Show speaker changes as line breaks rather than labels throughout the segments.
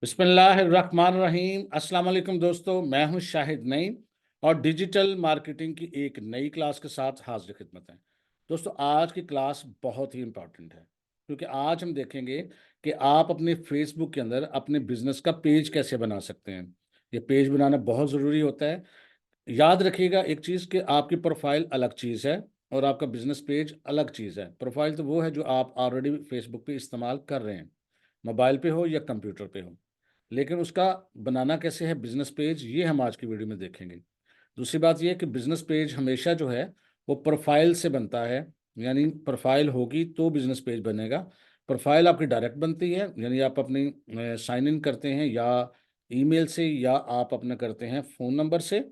बिस्मिल्लाहिर्रहमानिर्रहीम। अस्सलाम वालेकुम दोस्तों, मैं हूं शाहिद नईम और डिजिटल मार्केटिंग की एक नई क्लास के साथ हाजिर खिदमत है। दोस्तों, आज की क्लास बहुत ही इम्पॉर्टेंट है क्योंकि आज हम देखेंगे कि आप अपने फेसबुक के अंदर अपने बिजनेस का पेज कैसे बना सकते हैं। ये पेज बनाना बहुत ज़रूरी होता है। याद रखिएगा एक चीज़ कि आपकी प्रोफाइल अलग चीज़ है और आपका बिजनेस पेज अलग चीज़ है। प्रोफाइल तो वो है जो आप ऑलरेडी फेसबुक पे इस्तेमाल कर रहे हैं, मोबाइल पे हो या कंप्यूटर पे हो, लेकिन उसका बनाना कैसे है बिजनेस पेज, ये हम आज की वीडियो में देखेंगे। दूसरी बात ये है कि बिजनेस पेज हमेशा जो है वो प्रोफाइल से बनता है, यानी प्रोफाइल होगी तो बिजनेस पेज बनेगा। प्रोफाइल आपकी डायरेक्ट बनती है, यानी आप अपनी साइन इन करते हैं या ईमेल से या आप अपना करते हैं फ़ोन नंबर से,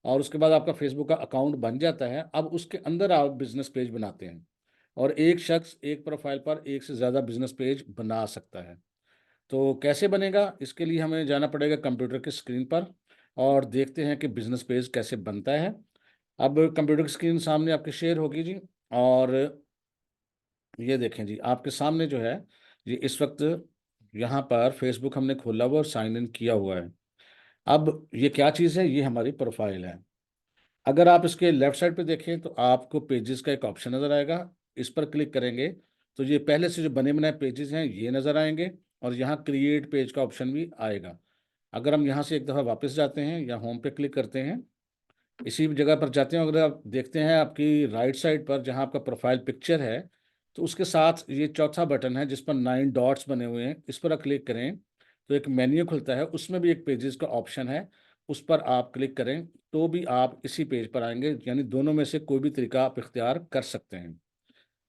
और उसके बाद आपका फेसबुक का अकाउंट बन जाता है। अब उसके अंदर आप बिजनेस पेज बनाते हैं और एक शख्स एक प्रोफाइल पर एक से ज़्यादा बिजनेस पेज बना सकता है। तो कैसे बनेगा, इसके लिए हमें जाना पड़ेगा कंप्यूटर की स्क्रीन पर और देखते हैं कि बिजनेस पेज कैसे बनता है। अब कंप्यूटर की स्क्रीन सामने आपके शेयर होगी जी, और ये देखें जी आपके सामने जो है, ये इस वक्त यहाँ पर फेसबुक हमने खोला हुआ और साइन इन किया हुआ है। अब ये क्या चीज़ है, ये हमारी प्रोफाइल है। अगर आप इसके लेफ्ट साइड पे देखें तो आपको पेजेस का एक ऑप्शन नज़र आएगा। इस पर क्लिक करेंगे तो ये पहले से जो बने बनाए पेजेस हैं ये नज़र आएंगे और यहाँ क्रिएट पेज का ऑप्शन भी आएगा। अगर हम यहाँ से एक दफ़ा वापस जाते हैं या होम पे क्लिक करते हैं, इसी जगह पर जाते हैं, अगर आप देखते हैं आपकी राइट साइड पर जहाँ आपका प्रोफाइल पिक्चर है, तो उसके साथ ये चौथा बटन है जिस पर 9 डॉट्स बने हुए हैं, इस पर आप क्लिक करें तो एक मेन्यू खुलता है, उसमें भी एक पेजेस का ऑप्शन है, उस पर आप क्लिक करें तो भी आप इसी पेज पर आएंगे। यानी दोनों में से कोई भी तरीका आप इख्तियार कर सकते हैं।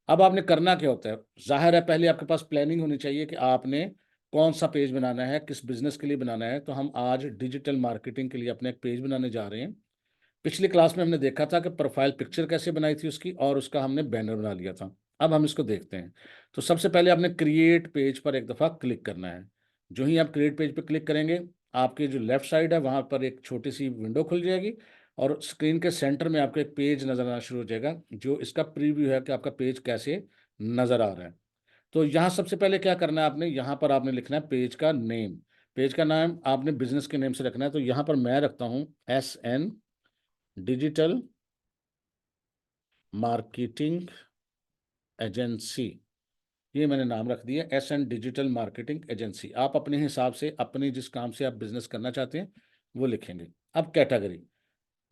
अब आपने करना क्या होता है, ज़ाहिर है पहले आपके पास प्लानिंग होनी चाहिए कि आपने कौन सा पेज बनाना है, किस बिजनेस के लिए बनाना है। तो हम आज डिजिटल मार्केटिंग के लिए अपना एक पेज बनाने जा रहे हैं। पिछली क्लास में हमने देखा था कि प्रोफाइल पिक्चर कैसे बनाई थी उसकी, और उसका हमने बैनर बना लिया था। अब हम इसको देखते हैं। तो सबसे पहले आपने क्रिएट पेज पर एक दफ़ा क्लिक करना है। जो ही आप क्रिएट पेज पर क्लिक करेंगे, आपके जो लेफ्ट साइड है वहाँ पर एक छोटी सी विंडो खुल जाएगी और स्क्रीन के सेंटर में आपको एक पेज नज़र आना शुरू हो जाएगा, जो इसका प्रीव्यू है कि आपका पेज कैसे नज़र आ रहा है। तो यहाँ सबसे पहले क्या करना है आपने, यहाँ पर आपने लिखना है पेज का नेम। पेज का नाम आपने बिजनेस के नेम से रखना है। तो यहाँ पर मैं रखता हूँ SN डिजिटल मार्केटिंग एजेंसी। ये मैंने नाम रख दिया SN डिजिटल मार्केटिंग एजेंसी। आप अपने हिसाब से अपने जिस काम से आप बिजनेस करना चाहते हैं वो लिखेंगे। अब कैटेगरी,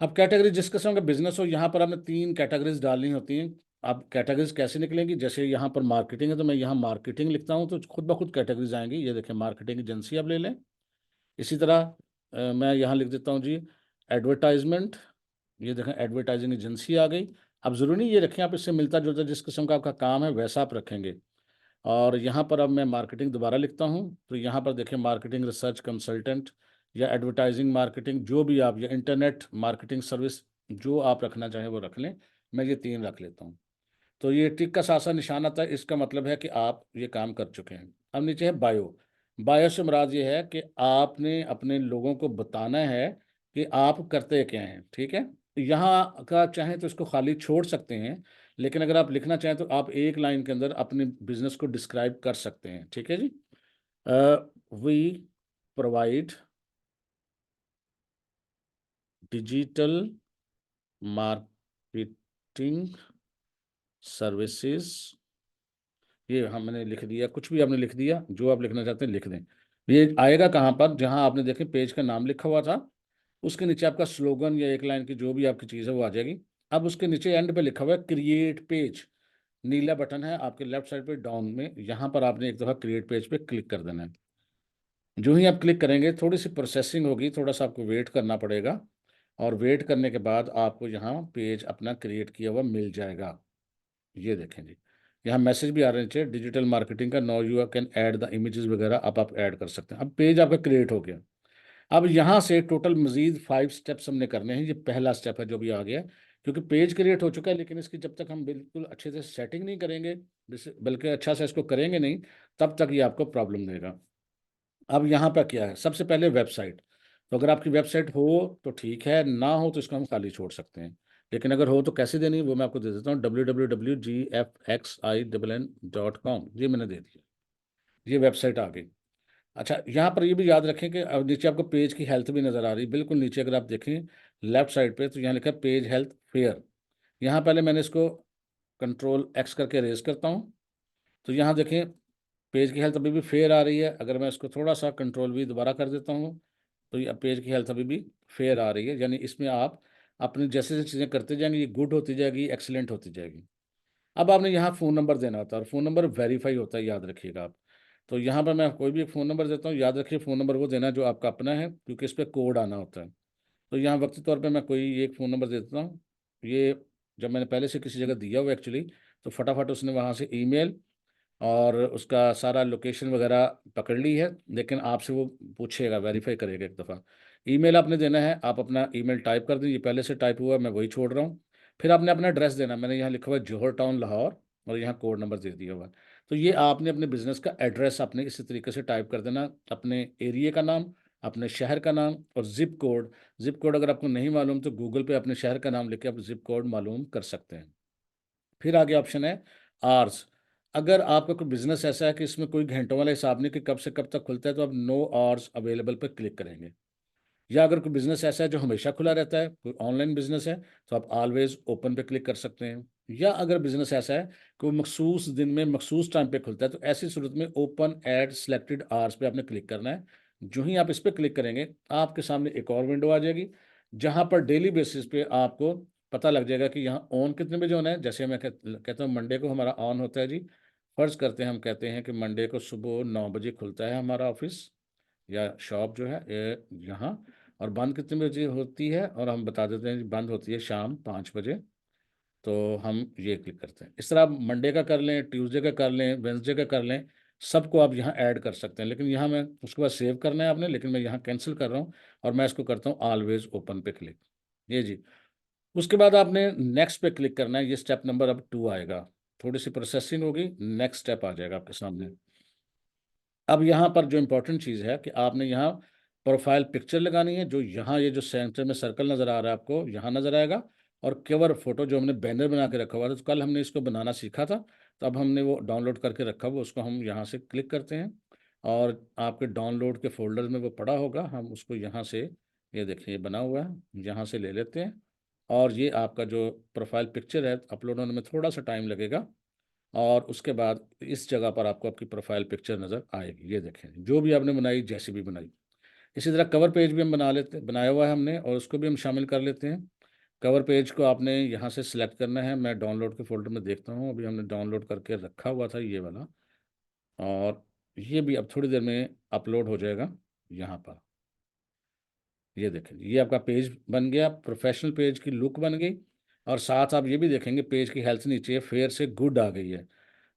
अब कैटेगरी जिस किस्म का बिजनेस हो, यहाँ पर आपने 3 कैटेगरीज डालनी होती हैं। अब कैटेगरीज कैसे निकलेंगी, जैसे यहाँ पर मार्केटिंग है तो मैं यहाँ मार्केटिंग लिखता हूँ तो खुद ब खुद कैटेगरीज आएंगी। ये देखें मार्केटिंग एजेंसी आप ले लें। इसी तरह मैं यहाँ लिख देता हूँ जी एडवर्टाइजमेंट। ये देखें एडवर्टाइजिंग एजेंसी आ गई। अब ज़रूरी नहीं ये रखें आप, इससे मिलता जुलता जिस किस्म का आपका काम है वैसा आप रखेंगे। और यहाँ पर अब मैं मार्केटिंग दोबारा लिखता हूँ तो यहाँ पर देखें मार्केटिंग रिसर्च कंसल्टेंट या एडवर्टाइजिंग मार्केटिंग, जो भी आप, या इंटरनेट मार्केटिंग सर्विस, जो आप रखना चाहें वो रख लें। मैं ये 3 रख लेता हूँ। तो ये टिक का सा निशान आता है, इसका मतलब है कि आप ये काम कर चुके हैं। अब नीचे है बायो। बायो से मुराद ये है कि आपने अपने लोगों को बताना है कि आप करते क्या हैं, ठीक है। यहाँ का चाहें तो इसको खाली छोड़ सकते हैं, लेकिन अगर आप लिखना चाहें तो आप एक लाइन के अंदर अपने बिजनेस को डिस्क्राइब कर सकते हैं, ठीक है जी। We provide digital marketing services. ये हमने लिख दिया, कुछ भी आपने लिख दिया, जो आप लिखना चाहते हैं लिख दें। ये आएगा कहाँ पर, जहाँ आपने देखें पेज का नाम लिखा हुआ था, उसके नीचे आपका स्लोगन या एक लाइन की जो भी आपकी चीज़ है वो आ जाएगी। अब उसके नीचे एंड पे लिखा हुआ है क्रिएट पेज। नीला बटन है आपके लेफ्ट साइड पे डाउन में, यहाँ पर आपने एक दफ़ा क्रिएट पेज पे क्लिक कर देना है। जो ही आप क्लिक करेंगे थोड़ी सी प्रोसेसिंग होगी, थोड़ा सा आपको वेट करना पड़ेगा, और वेट करने के बाद आपको यहाँ पेज अपना क्रिएट किया हुआ मिल जाएगा। ये देखें जी, यहाँ मैसेज भी आ रहे थे डिजिटल मार्केटिंग का, now you can add the images वगैरह, अब आप ऐड कर सकते हैं। अब पेज आपका क्रिएट हो गया। अब यहाँ से टोटल मजीद 5 स्टेप्स हमने करने हैं। ये पहला स्टेप है जो भी आ गया, क्योंकि पेज क्रिएट हो चुका है, लेकिन इसकी जब तक हम बिल्कुल अच्छे से सेटिंग नहीं करेंगे, बल्कि अच्छा से इसको करेंगे नहीं, तब तक ये आपको प्रॉब्लम देगा। अब यहाँ पर क्या है, सबसे पहले वेबसाइट। तो अगर आपकी वेबसाइट हो तो ठीक है, ना हो तो इसको हम खाली छोड़ सकते हैं। लेकिन अगर हो तो कैसे देनी, वो मैं आपको दे देता हूँ, www.gfxinn.com। ये मैंने दे दिया, ये वेबसाइट आ गई। अच्छा, यहाँ पर ये भी याद रखें कि अब नीचे आपको पेज की हेल्थ भी नज़र आ रही है, बिल्कुल नीचे अगर आप देखें लेफ्ट साइड पे, तो यहाँ लिखा है पेज हेल्थ फेयर। यहाँ पहले मैंने इसको कंट्रोल एक्स करके रेज करता हूँ, तो यहाँ देखें पेज की हेल्थ अभी भी फेयर आ रही है। अगर मैं इसको थोड़ा सा कंट्रोल भी दोबारा कर देता हूँ, तो ये पेज की हेल्थ अभी भी फेयर आ रही है। यानी इसमें आप अपनी जैसे जैसे चीज़ें करते जाएंगे, ये गुड होती जाएगी, एक्सीलेंट होती जाएगी। अब आपने यहाँ फ़ोन नंबर देना होता है, और फ़ोन नंबर वेरीफाई होता है, याद रखिएगा आप। तो यहाँ पर मैं कोई भी एक फ़ोन नंबर देता हूँ, याद रखिए फ़ोन नंबर वो देना जो आपका अपना है, क्योंकि इस पर कोड आना होता है। तो यहाँ वक्ती तौर पे मैं कोई एक फ़ोन नंबर दे देता हूँ। ये जब मैंने पहले से किसी जगह दिया हुआ एक्चुअली, तो फटाफट उसने वहाँ से ईमेल और उसका सारा लोकेशन वगैरह पकड़ ली है, लेकिन आपसे वो पूछेगा, वेरीफाई करेगा एक दफ़ा। ईमेल आपने देना है, आप अपना ईमेल टाइप कर दें, ये पहले से टाइप हुआ है, मैं वही छोड़ रहा हूँ। फिर आपने अपना एड्रेस देना, मैंने यहाँ लिखा हुआ है जौहर टाउन लाहौर, और यहाँ कोड नंबर दे दिया हुआ है। तो ये आपने अपने बिजनेस का एड्रेस आपने इसी तरीके से टाइप कर देना, अपने एरिया का नाम, अपने शहर का नाम और जिप कोड। जिप कोड अगर आपको नहीं मालूम तो गूगल पे अपने शहर का नाम लेके आप जिप कोड मालूम कर सकते हैं। फिर आगे ऑप्शन है आवर्स। अगर आपका कोई बिजनेस ऐसा है कि इसमें कोई घंटों वाला हिसाब नहीं कि कब से कब तक खुलता है, तो आप नो आवर्स अवेलेबल पर क्लिक करेंगे। या अगर कोई बिजनेस ऐसा है जो हमेशा खुला रहता है, कोई ऑनलाइन बिजनेस है, तो आप ऑलवेज ओपन पे क्लिक कर सकते हैं। या अगर बिजनेस ऐसा है कि वो मखसूस दिन में मखसूस टाइम पे खुलता है, तो ऐसी सूरत में ओपन एट सिलेक्टेड आवर्स पे आपने क्लिक करना है। जो ही आप इस पर क्लिक करेंगे, आपके सामने एक और विंडो आ जाएगी, जहां पर डेली बेसिस पे आपको पता लग जाएगा कि यहाँ ऑन कितने बजे होना है। जैसे मैं कहता हूँ मंडे को हमारा ऑन होता है जी, फर्ज करते हैं, हम कहते हैं कि मंडे को सुबह 9 बजे खुलता है हमारा ऑफिस या शॉप जो है यहाँ, और बंद कितने बजे होती है, और हम बता देते हैं जी बंद होती है शाम 5 बजे। तो हम ये क्लिक करते हैं। इस तरह आप मंडे का कर लें, ट्यूसडे का कर लें, वेंसडे का कर लें, सबको आप यहाँ ऐड कर सकते हैं। लेकिन यहाँ मैं उसके बाद सेव करना है आपने, लेकिन मैं यहाँ कैंसिल कर रहा हूँ, और मैं इसको करता हूँ ऑलवेज ओपन पे क्लिक। ये जी। उसके बाद आपने नेक्स्ट पे क्लिक करना है, ये स्टेप नंबर अब 2 आएगा। थोड़ी सी प्रोसेसिंग होगी, नेक्स्ट स्टेप आ जाएगा आपके सामने। अब यहाँ पर जो इम्पोर्टेंट चीज़ है कि आपने यहाँ प्रोफाइल पिक्चर लगानी है, जो यहाँ ये जो सेंटर में सर्कल नज़र आ रहा है आपको, यहाँ नज़र आएगा। और कवर फोटो जो हमने बैनर बना के रखा हुआ था, तो कल हमने इसको बनाना सीखा था, तो अब हमने वो डाउनलोड करके रखा हुआ, उसको हम यहाँ से क्लिक करते हैं, और आपके डाउनलोड के फोल्डर में वो पड़ा होगा, हम उसको यहाँ से, ये देखिए ये बना हुआ है, यहाँ से ले लेते हैं। और ये आपका जो प्रोफाइल पिक्चर है, अपलोड होने में थोड़ा सा टाइम लगेगा, और उसके बाद इस जगह पर आपको आपकी प्रोफाइल पिक्चर नज़र आएगी। ये देखें, जो भी आपने बनाई, जैसी भी बनाई। इसी तरह कवर पेज भी हम बनाया हुआ है हमने, और उसको भी हम शामिल कर लेते हैं। कवर पेज को आपने यहाँ से सिलेक्ट करना है। मैं डाउनलोड के फोल्डर में देखता हूँ, अभी हमने डाउनलोड करके रखा हुआ था ये वाला, और ये भी अब थोड़ी देर में अपलोड हो जाएगा यहाँ पर। ये देखें, ये आपका पेज बन गया, प्रोफेशनल पेज की लुक बन गई। और साथ आप ये भी देखेंगे पेज की हेल्थ नीचे फेयर से गुड आ गई है।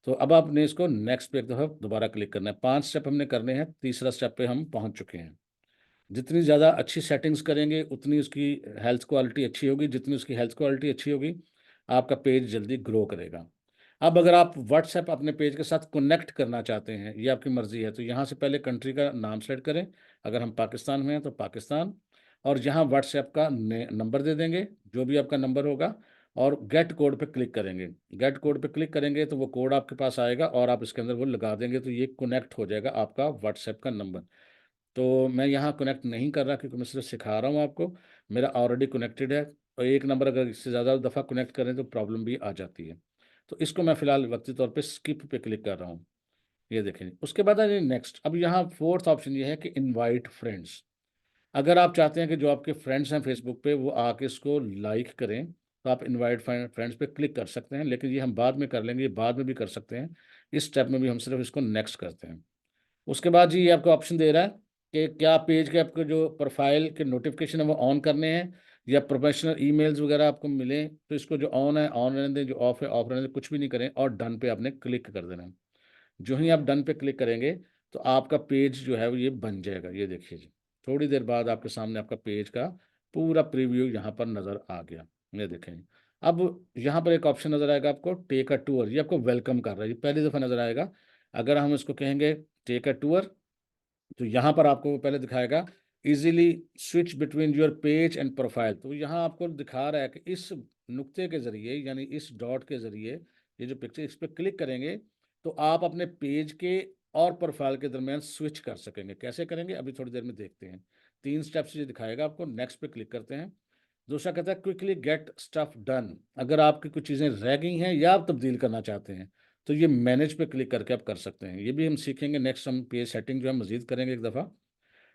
तो अब आपने इसको नेक्स्ट पे एक दफ़ा दोबारा क्लिक करना है। 5 स्टेप हमने करने हैं, तीसरा स्टेप पे हम पहुंच चुके हैं। जितनी ज़्यादा अच्छी सेटिंग्स करेंगे, उतनी उसकी हेल्थ क्वालिटी अच्छी होगी। जितनी उसकी हेल्थ क्वालिटी अच्छी होगी, आपका पेज जल्दी ग्रो करेगा। अब अगर आप व्हाट्सएप अपने पेज के साथ कनेक्ट करना चाहते हैं, ये आपकी मर्ज़ी है, तो यहाँ से पहले कंट्री का नाम सेलेक्ट करें। अगर हम पाकिस्तान में हैं तो पाकिस्तान, और यहाँ व्हाट्सएप का नंबर दे देंगे, जो भी आपका नंबर होगा, और गेट कोड पे क्लिक करेंगे। गेट कोड पे क्लिक करेंगे तो वो कोड आपके पास आएगा, और आप इसके अंदर वो लगा देंगे, तो ये कनेक्ट हो जाएगा आपका व्हाट्सएप का नंबर। तो मैं यहाँ कनेक्ट नहीं कर रहा, क्योंकि मैं सिर्फ सिखा रहा हूँ आपको। मेरा ऑलरेडी कनेक्टेड है, और एक नंबर अगर इससे ज़्यादा दफ़ा कनेक्ट करें तो प्रॉब्लम भी आ जाती है। तो इसको मैं फ़िलहाल वक्ती तौर पे स्किप पे क्लिक कर रहा हूँ। ये देखें, उसके बाद है नेक्स्ट। अब यहाँ फोर्थ ऑप्शन ये है कि इनवाइट फ्रेंड्स। अगर आप चाहते हैं कि जो आपके फ्रेंड्स हैं फेसबुक पे वो आके इसको लाइक करें, तो आप इनवाइट फ्रेंड्स पे क्लिक कर सकते हैं, लेकिन ये हम बाद में कर लेंगे, ये बाद में भी कर सकते हैं। इस स्टेप में भी हम सिर्फ इसको नेक्स्ट करते हैं। उसके बाद जी ये आपको ऑप्शन दे रहा है कि क्या पेज के आपको जो प्रोफाइल के नोटिफिकेशन है वो ऑन करने हैं, या प्रोफेशनल ईमेल्स वगैरह आपको मिले, तो इसको जो ऑन है ऑन रहने दें, जो ऑफ है ऑफ रहने दें, कुछ भी नहीं करें, और डन पे आपने क्लिक कर देना है। जो ही आप डन पे क्लिक करेंगे, तो आपका पेज जो है वो ये बन जाएगा। ये देखिए जी, थोड़ी देर बाद आपके सामने आपका पेज का पूरा प्रीव्यू यहाँ पर नज़र आ गया। ये देखें, अब यहाँ पर एक ऑप्शन नज़र आएगा आपको, टेक अ टूर। ये आपको वेलकम कर रहा है, ये पहली दफ़ा नज़र आएगा। अगर हम इसको कहेंगे टेक अ टूर, तो यहाँ पर आपको वो पहले दिखाएगा easily switch between your page and profile. तो यहाँ आपको दिखा रहा है कि इस नुक्ते के ज़रिए, यानी इस डॉट के ज़रिए, ये जो पिक्चर, इस पर क्लिक करेंगे, तो आप अपने पेज के और प्रोफाइल के दरमियान स्विच कर सकेंगे। कैसे करेंगे अभी थोड़ी देर में देखते हैं। 3 स्टेप्स ये दिखाएगा आपको। नेक्स्ट पे क्लिक करते हैं। दूसरा कहता है क्विकली गेट स्टफ डन। अगर आपकी कुछ चीज़ें रह गई हैं या आप तब्दील करना चाहते हैं तो ये मैनेज पे क्लिक करके आप कर सकते हैं। ये भी हम सीखेंगे नेक्स्ट। हम पेज सेटिंग जो है मजीद करेंगे एक दफ़ा।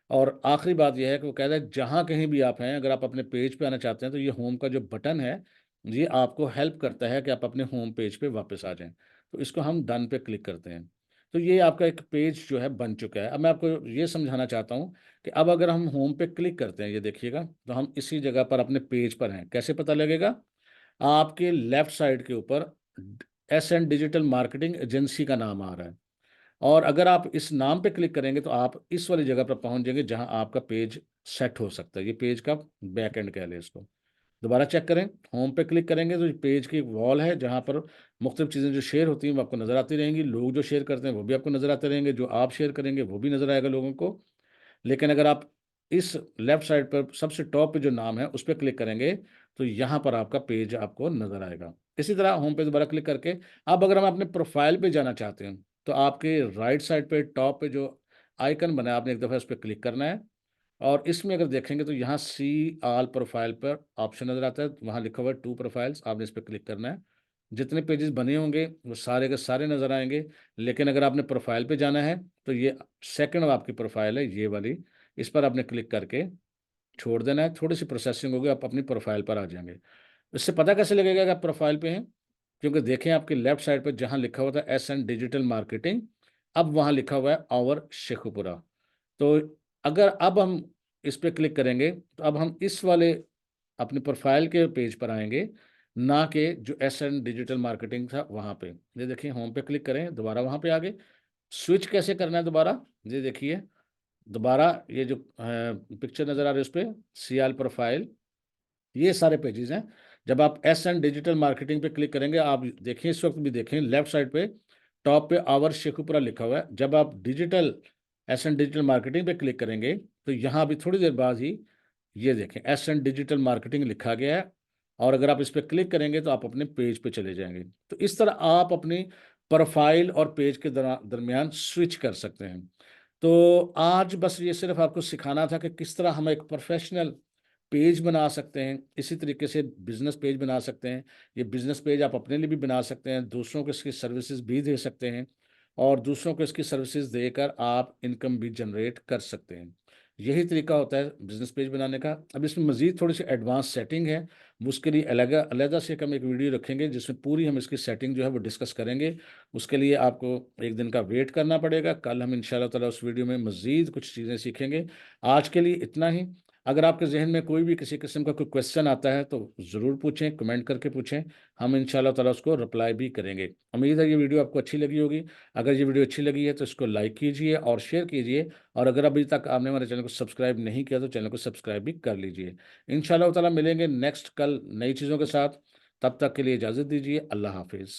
और आखिरी बात यह है कि वो कहता है जहाँ कहीं भी आप हैं, अगर आप अपने पेज पे आना चाहते हैं तो ये होम का जो बटन है ये आपको हेल्प करता है कि आप अपने होम पेज पे वापस आ जाएं। तो इसको हम डन पे क्लिक करते हैं। तो ये आपका एक पेज जो है बन चुका है। अब मैं आपको ये समझाना चाहता हूँ कि अब अगर हम होम पे क्लिक करते हैं, ये देखिएगा, तो हम इसी जगह पर अपने पेज पर हैं। कैसे पता लगेगा? आपके लेफ्ट साइड के ऊपर S N digital marketing agency का नाम आ रहा है। और अगर आप इस नाम पे क्लिक करेंगे तो आप इस वाली जगह पर पहुंच जाएंगे जहां आपका पेज सेट हो सकता है। ये पेज का बैक एंड कह लें इसको। दोबारा चेक करें। होम पे क्लिक करेंगे तो पेज की वॉल है जहां पर मुख्तलिफ चीज़ें जो शेयर होती हैं वो आपको नज़र आती रहेंगी। लोग जो शेयर करते हैं वो भी आपको नज़र आते रहेंगे। जो आप शेयर करेंगे वो भी नज़र आएगा लोगों को। लेकिन अगर आप इस लेफ्ट साइड पर सबसे टॉप पे जो नाम है उस पर क्लिक करेंगे तो यहाँ पर आपका पेज आपको नज़र आएगा। इसी तरह होम पे दोबारा क्लिक करके अब अगर हम अपने प्रोफाइल पे जाना चाहते हैं तो आपके राइट साइड पे टॉप पे जो आइकन बना है आपने एक दफ़ा उस पर क्लिक करना है। और इसमें अगर देखेंगे तो यहाँ सी आल प्रोफाइल पर ऑप्शन नज़र आता है। वहाँ लिखा हुआ है 2 प्रोफाइल्स। आपने इस पर क्लिक करना है। जितने पेजेस बने होंगे वो सारे के सारे नज़र आएंगे। लेकिन अगर आपने प्रोफाइल पे जाना है तो ये सेकंड आपकी प्रोफाइल है, ये वाली। इस पर आपने क्लिक करके छोड़ देना है। थोड़ी सी प्रोसेसिंग होगी, आप अपनी प्रोफाइल पर आ जाएंगे। इससे पता कैसे लगेगा कि आप प्रोफाइल पे हैं? क्योंकि देखें आपके लेफ्ट साइड पर जहाँ लिखा हुआ था एस एन डिजिटल मार्केटिंग, अब वहाँ लिखा हुआ है और शेखुपुरा। तो अगर अब हम इस पर क्लिक करेंगे तो अब हम इस वाले अपने प्रोफाइल के पेज पर आएंगे, ना कि जो एस एन डिजिटल मार्केटिंग था वहाँ पे। ये देखिए होम पे क्लिक करें, दोबारा वहाँ पे आ गए। स्विच कैसे करना है दोबारा, ये देखिए। दोबारा ये जो पिक्चर नज़र आ रही है उस पर सीएल प्रोफाइल, ये सारे पेजेस हैं। जब आप एस एंड डिजिटल मार्केटिंग पे क्लिक करेंगे, आप देखें इस वक्त भी देखें लेफ्ट साइड पे टॉप पे आवर शेखुपुरा लिखा हुआ है। जब आप digital S and digital marketing पे क्लिक करेंगे तो यहाँ अभी थोड़ी देर बाद ही ये देखें एस एंड डिजिटल मार्केटिंग लिखा गया है। और अगर आप इस पर क्लिक करेंगे तो आप अपने पेज पे चले जाएंगे। तो इस तरह आप अपनी प्रोफाइल और पेज के दरमियान स्विच कर सकते हैं। तो आज बस ये सिर्फ आपको सिखाना था कि किस तरह हम एक प्रोफेशनल पेज बना सकते हैं। इसी तरीके से बिजनेस पेज बना सकते हैं। ये बिजनेस पेज आप अपने लिए भी बना सकते हैं, दूसरों को इसकी सर्विसेज भी दे सकते हैं और दूसरों को इसकी सर्विसेज देकर आप इनकम भी जनरेट कर सकते हैं। यही तरीका होता है बिजनेस पेज बनाने का। अब इसमें मज़ीद थोड़ी सी एडवांस सेटिंग है, वो उसके लिए अलग अलग से हम एक वीडियो रखेंगे जिसमें पूरी हम इसकी सेटिंग जो है वो डिस्कस करेंगे। उसके लिए आपको एक दिन का वेट करना पड़ेगा। कल हम इंशाल्लाह ताला उस वीडियो में मज़ीद कुछ चीज़ें सीखेंगे। आज के लिए इतना ही। अगर आपके जहन में कोई भी किसी किस्म का कोई क्वेश्चन आता है तो ज़रूर पूछें, कमेंट करके पूछें। हम इंशाल्लाह ताला उसको रिप्लाई भी करेंगे। उम्मीद है ये वीडियो आपको अच्छी लगी होगी। अगर ये वीडियो अच्छी लगी है तो इसको लाइक कीजिए और शेयर कीजिए। और अगर अभी तक आपने हमारे चैनल को सब्सक्राइब नहीं किया तो चैनल को सब्सक्राइब भी कर लीजिए। इंशाल्लाह ताला मिलेंगे नेक्स्ट कल नई चीज़ों के साथ। तब तक के लिए इजाज़त दीजिए। अल्लाह हाफिज़।